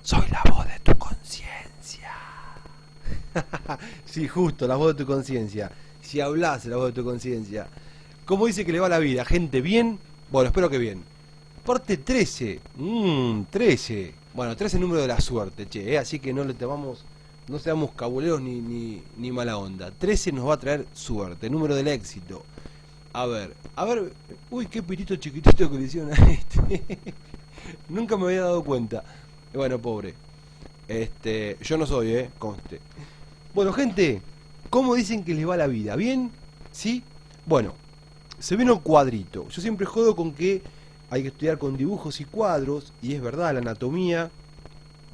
Soy la voz de tu conciencia. Sí, justo, la voz de tu conciencia. Si hablas, la voz de tu conciencia. ¿Cómo dice que le va la vida? ¿Gente bien? Bueno, espero que bien. Parte 13. 13. Bueno, 13 es el número de la suerte, che. Así que no le tomamos, no seamos cabuleros ni mala onda. 13 nos va a traer suerte, número del éxito. A ver. Uy, qué pitito chiquitito que le hicieron a este. Nunca me había dado cuenta. Bueno, pobre. Yo no soy, conste. Bueno, gente, ¿cómo dicen que les va la vida? ¿Bien? ¿Sí? Bueno, se viene un cuadrito. Yo siempre jodo con que hay que estudiar con dibujos y cuadros, y es verdad, la anatomía,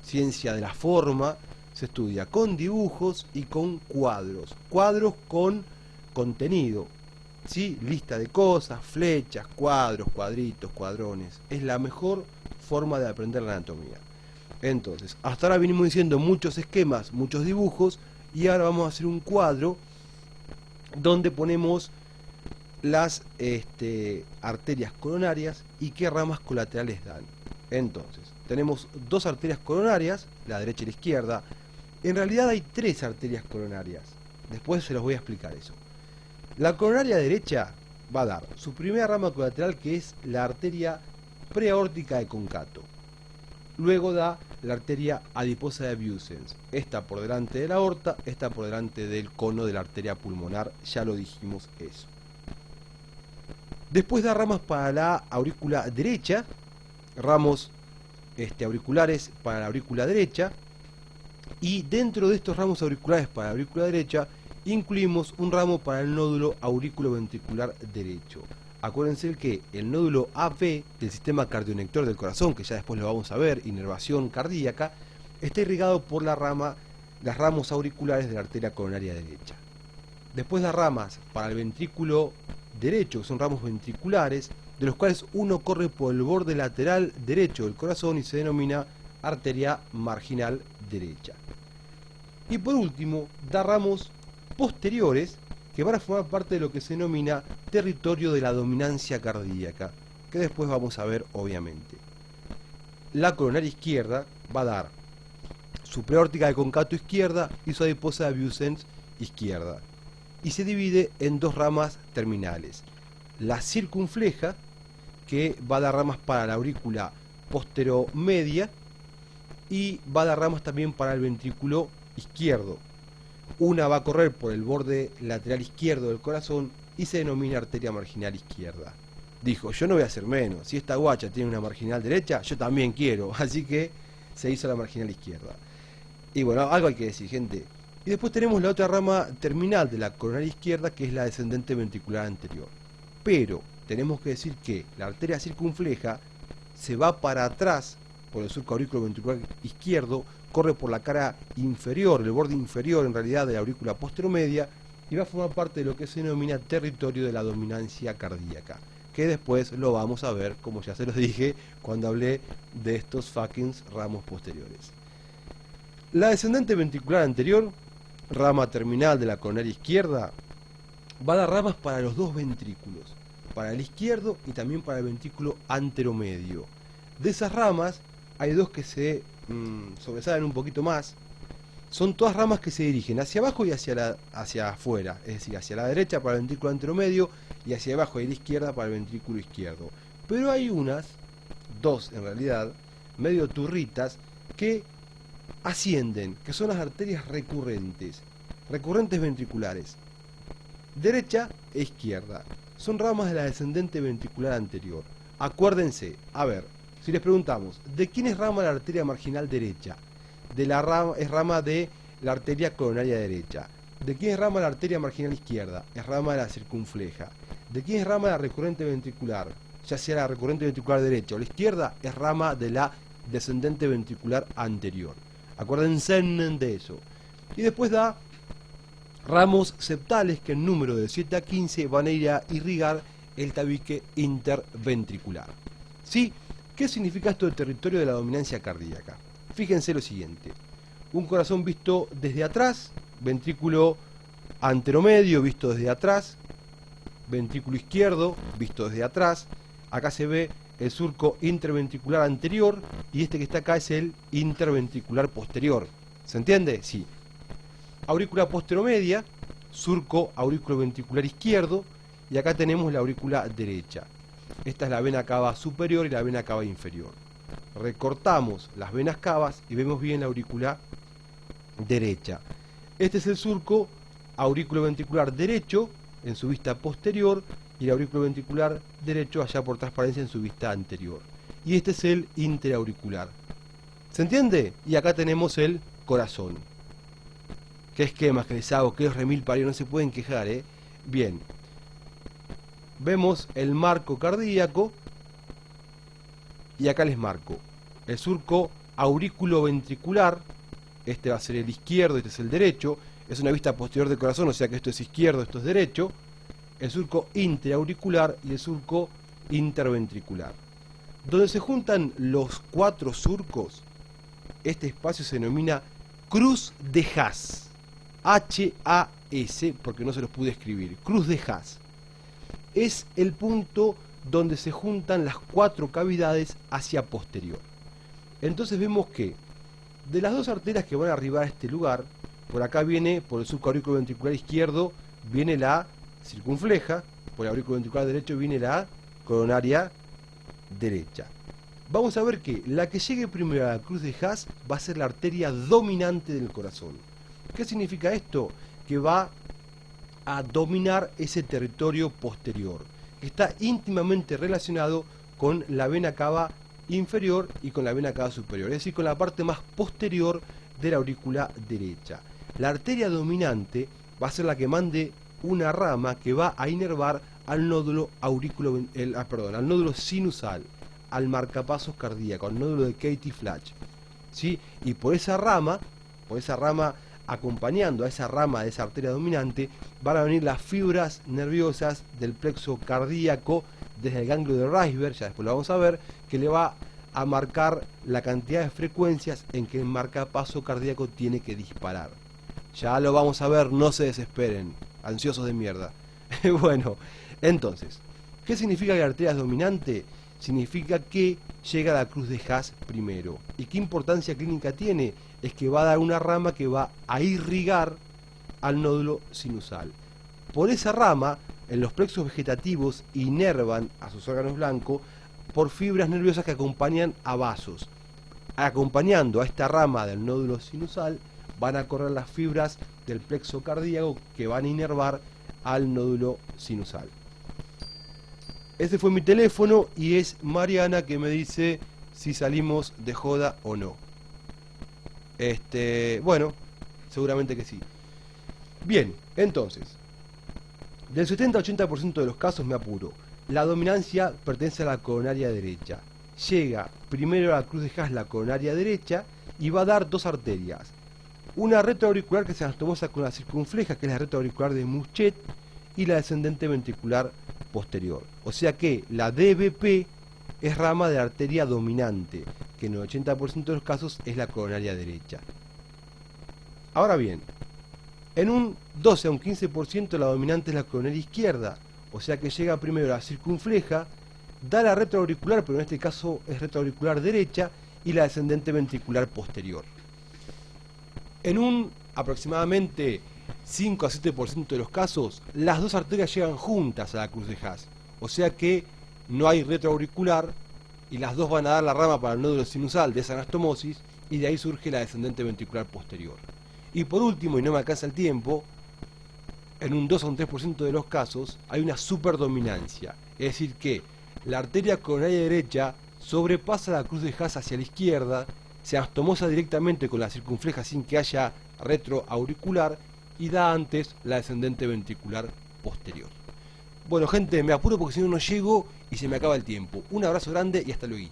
ciencia de la forma, se estudia con dibujos y con cuadros. Cuadros con contenido, ¿sí? Lista de cosas, flechas, cuadros, cuadritos, cuadrones. Es la mejor forma de aprender la anatomía. Entonces, hasta ahora venimos diciendo muchos esquemas, muchos dibujos, y ahora vamos a hacer un cuadro donde ponemos las arterias coronarias y qué ramas colaterales dan. Entonces, tenemos dos arterias coronarias, la derecha y la izquierda. En realidad hay tres arterias coronarias. Después se los voy a explicar eso. La coronaria derecha va a dar su primera rama colateral, que es la arteria preaórtica de Concato. Luego da la arteria adiposa de Vieussens. Esta por delante de la aorta, esta por delante del cono de la arteria pulmonar. Ya lo dijimos eso. Después da ramas para la aurícula derecha, ramos auriculares para la aurícula derecha, y dentro de estos ramos auriculares para la aurícula derecha incluimos un ramo para el nódulo auriculoventricular derecho. Acuérdense que el nódulo AV del sistema cardionector del corazón, que ya después lo vamos a ver, inervación cardíaca, está irrigado por las ramos auriculares de la arteria coronaria derecha. Después da ramas para el ventrículo derecho, que son ramos ventriculares, de los cuales uno corre por el borde lateral derecho del corazón y se denomina arteria marginal derecha. Y por último, da ramos posteriores que van a formar parte de lo que se denomina territorio de la dominancia cardíaca, que después vamos a ver obviamente. La coronaria izquierda va a dar su preórtica de Concato izquierda y su adiposa de Vieussens izquierda, y se divide en dos ramas terminales. La circunfleja, que va a dar ramas para la aurícula posteromedia, y va a dar ramas también para el ventrículo izquierdo. Una va a correr por el borde lateral izquierdo del corazón y se denomina arteria marginal izquierda. Dijo, yo no voy a hacer menos, si esta guacha tiene una marginal derecha, yo también quiero, así que se hizo la marginal izquierda. Y bueno, algo hay que decir, gente. Y después tenemos la otra rama terminal de la coronaria izquierda, que es la descendente ventricular anterior. Pero tenemos que decir que la arteria circunfleja se va para atrás por el surco auriculoventricular izquierdo, corre por la cara inferior, el borde inferior en realidad de la aurícula posteromedia, y va a formar parte de lo que se denomina territorio de la dominancia cardíaca, que después lo vamos a ver, como ya se los dije, cuando hablé de estos fucking ramos posteriores. La descendente ventricular anterior, rama terminal de la coronaria izquierda, va a dar ramas para los dos ventrículos, para el izquierdo y también para el ventrículo anteromedio. De esas ramas hay dos que se sobresalen un poquito más. Son todas ramas que se dirigen hacia abajo y hacia afuera, es decir, hacia la derecha para el ventrículo anteromedio y hacia abajo y a la izquierda para el ventrículo izquierdo. Pero hay dos en realidad, medio turritas, que ascienden, que son las arterias recurrentes ventriculares, derecha e izquierda. Son ramas de la descendente ventricular anterior. Acuérdense, a ver, si les preguntamos, ¿de quién es rama la arteria marginal derecha? Es rama de la arteria coronaria derecha. ¿De quién es rama la arteria marginal izquierda? Es rama de la circunfleja. ¿De quién es rama la recurrente ventricular? Ya sea la recurrente ventricular derecha o la izquierda, es rama de la descendente ventricular anterior. Acuérdense de eso. Y después da ramos septales que en número de 7 a 15 van a ir a irrigar el tabique interventricular. ¿Sí? ¿Qué significa esto del territorio de la dominancia cardíaca? Fíjense lo siguiente. Un corazón visto desde atrás, ventrículo anteromedio visto desde atrás, ventrículo izquierdo visto desde atrás. Acá se ve el surco interventricular anterior y este que está acá es el interventricular posterior. ¿Se entiende? Sí. Aurícula posteromedia, surco auriculoventricular izquierdo y acá tenemos la aurícula derecha. Esta es la vena cava superior y la vena cava inferior. Recortamos las venas cavas y vemos bien la aurícula derecha. Este es el surco auriculoventricular derecho en su vista posterior y el auriculoventricular derecho allá por transparencia en su vista anterior. Y este es el interauricular. ¿Se entiende? Y acá tenemos el corazón. ¿Qué esquemas que les hago? ¿Qué remil parió? No se pueden quejar, ¿eh? Bien. Vemos el marco cardíaco y acá les marco el surco auriculoventricular. Este va a ser el izquierdo, este es el derecho. Es una vista posterior del corazón, o sea que esto es izquierdo, esto es derecho. El surco interauricular y el surco interventricular. Donde se juntan los cuatro surcos, este espacio se denomina cruz de Haas. H-A-S, porque no se los pude escribir. Cruz de Haas. Es el punto donde se juntan las cuatro cavidades hacia posterior. Entonces vemos que de las dos arterias que van a arribar a este lugar, por acá viene, por el surco auriculoventricular izquierdo, viene la circunfleja, por el auriculoventricular derecho viene la coronaria derecha. Vamos a ver que la que llegue primero a la cruz de Haas va a ser la arteria dominante del corazón. ¿Qué significa esto? Que va a dominar ese territorio posterior, que está íntimamente relacionado con la vena cava inferior y con la vena cava superior, es decir, con la parte más posterior de la aurícula derecha. La arteria dominante va a ser la que mande una rama que va a inervar al nódulo al nódulo sinusal, al marcapasos cardíaco, al nódulo de Katy-Flasch, ¿sí? Y por esa rama acompañando a esa rama de esa arteria dominante, van a venir las fibras nerviosas del plexo cardíaco desde el ganglio de Reisberg, ya después lo vamos a ver, que le va a marcar la cantidad de frecuencias en que el marcapaso cardíaco tiene que disparar. Ya lo vamos a ver, no se desesperen, ansiosos de mierda. Bueno, entonces, ¿qué significa que la arteria es dominante? Significa que llega a la cruz de Haas primero. ¿Y qué importancia clínica tiene? Es que va a dar una rama que va a irrigar al nódulo sinusal. Por esa rama, en los plexos vegetativos inervan a sus órganos blancos por fibras nerviosas que acompañan a vasos. Acompañando a esta rama del nódulo sinusal, van a correr las fibras del plexo cardíaco que van a inervar al nódulo sinusal. Ese fue mi teléfono y es Mariana que me dice si salimos de joda o no. Bueno, seguramente que sí. Bien, entonces, del 70-80% de los casos me apuro. La dominancia pertenece a la coronaria derecha. Llega primero a la cruz de Haas la coronaria derecha y va a dar dos arterias. Una retroauricular que se anastomosa con la circunfleja, que es la retroauricular de Muschet, y la descendente ventricular posterior. O sea que la DVP es rama de la arteria dominante, que en el 80% de los casos es la coronaria derecha. Ahora bien, en un 12 a un 15% la dominante es la coronaria izquierda, o sea que llega primero la circunfleja, da la retroauricular, pero en este caso es retroauricular derecha, y la descendente ventricular posterior. En un aproximadamente 5 a 7% de los casos, las dos arterias llegan juntas a la cruz de Haas, o sea que no hay retroauricular y las dos van a dar la rama para el nódulo sinusal de esa anastomosis y de ahí surge la descendente ventricular posterior. Y por último, y no me alcanza el tiempo, en un 2 a un 3% de los casos hay una superdominancia, es decir que la arteria coronaria derecha sobrepasa la cruz de Haas hacia la izquierda, se anastomosa directamente con la circunfleja sin que haya retroauricular y da antes la descendente ventricular posterior. Bueno gente, me apuro porque si no no llego y se me acaba el tiempo. Un abrazo grande y hasta luego.